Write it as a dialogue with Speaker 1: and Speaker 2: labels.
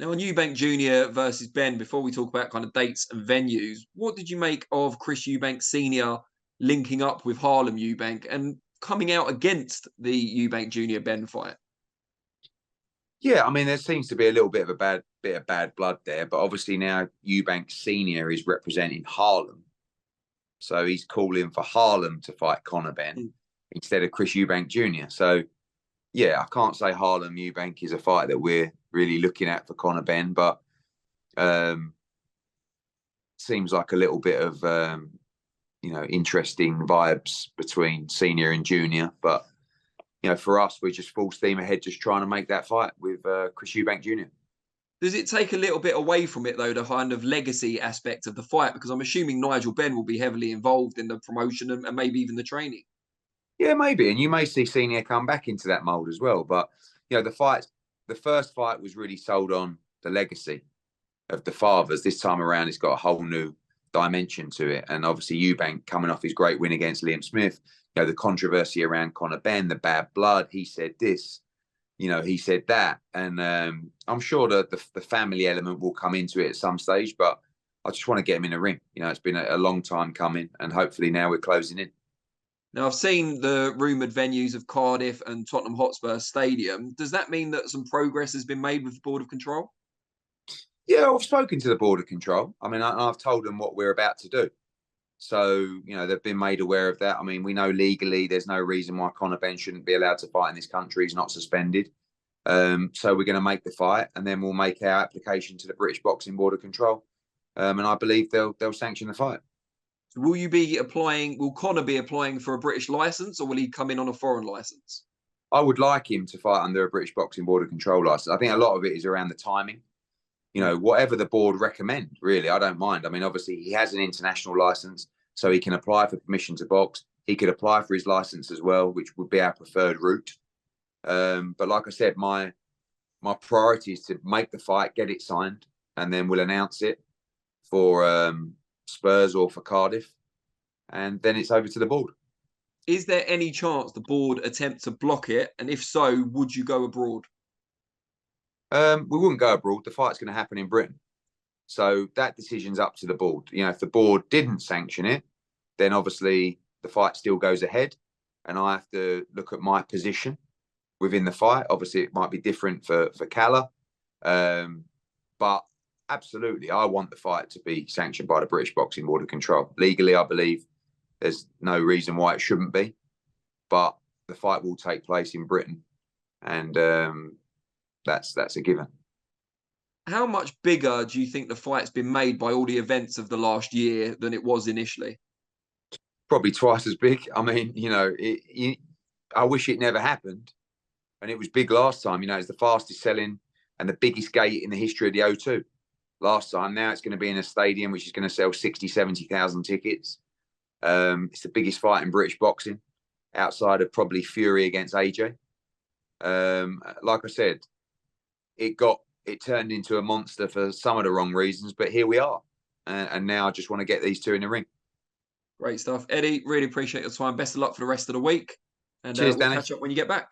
Speaker 1: Now, on Eubank Jr. versus Benn, before we talk about kind of dates and venues, what did you make of Chris Eubank Sr. linking up with Harlem Eubank and coming out against the Eubank Jr. Benn fight?
Speaker 2: Yeah, I mean, there seems to be a little bit of bad blood there, but obviously now Eubank Senior is representing Harlem, so he's calling for Harlem to fight Conor Benn instead of Chris Eubank Jr. So yeah, I can't say Harlem Eubank is a fight that we're really looking at for Conor Benn, but seems like a little bit of interesting vibes between Senior and Junior, but. For us, we're just full steam ahead, just trying to make that fight with Chris Eubank Jr.
Speaker 1: Does it take a little bit away from it, though, the kind of legacy aspect of the fight? Because I'm assuming Nigel Benn will be heavily involved in the promotion and maybe even the training.
Speaker 2: Yeah, maybe. And you may see Senior come back into that mould as well. But, the first fight was really sold on the legacy of the fathers. This time around, it's got a whole new dimension to it. And obviously, Eubank coming off his great win against Liam Smith, the controversy around Conor Benn, the bad blood, he said this, he said that. And I'm sure that the family element will come into it at some stage, but I just want to get him in the ring. It's been a long time coming, and hopefully now we're closing in.
Speaker 1: Now, I've seen the rumoured venues of Cardiff and Tottenham Hotspur Stadium. Does that mean that some progress has been made with the Board of Control?
Speaker 2: Yeah, I've spoken to the Board of Control. I mean, I've told them what we're about to do. So, they've been made aware of that. I mean, we know legally there's no reason why Conor Benn shouldn't be allowed to fight in this country. He's not suspended. So we're going to make the fight, and then we'll make our application to the British Boxing Board of Control. And I believe they'll sanction the fight.
Speaker 1: So will Conor be applying for a British licence, or will he come in on a foreign licence?
Speaker 2: I would like him to fight under a British Boxing Board of Control licence. I think a lot of it is around the timing. Whatever the board recommend, really, I don't mind. I mean, obviously, he has an international license, so he can apply for permission to box. He could apply for his license as well, which would be our preferred route. But like I said, my priority is to make the fight, get it signed, and then we'll announce it for Spurs or for Cardiff, and then it's over to the board.
Speaker 1: Is there any chance the board attempt to block it? And if so, would you go abroad?
Speaker 2: We wouldn't go abroad. The fight's going to happen in Britain. So that decision's up to the board. If the board didn't sanction it, then obviously the fight still goes ahead. And I have to look at my position within the fight. Obviously, it might be different for Calla. But absolutely, I want the fight to be sanctioned by the British Boxing Board of Control. Legally, I believe there's no reason why it shouldn't be. But the fight will take place in Britain. And that's a given.
Speaker 1: How much bigger do you think the fight's been made by all the events of the last year than it was initially?
Speaker 2: Probably twice as big. I mean, I wish it never happened. And it was big last time. It's the fastest selling and the biggest gate in the history of the O2 last time. Now it's going to be in a stadium which is going to sell 60, 70,000 tickets. It's the biggest fight in British boxing outside of probably Fury against AJ. Like I said, it turned into a monster for some of the wrong reasons, but here we are. And now I just want to get these two in the ring.
Speaker 1: Great stuff. Eddie, really appreciate your time. Best of luck for the rest of the week. And
Speaker 2: Cheers,
Speaker 1: we'll
Speaker 2: Danny.
Speaker 1: catch up when you get back.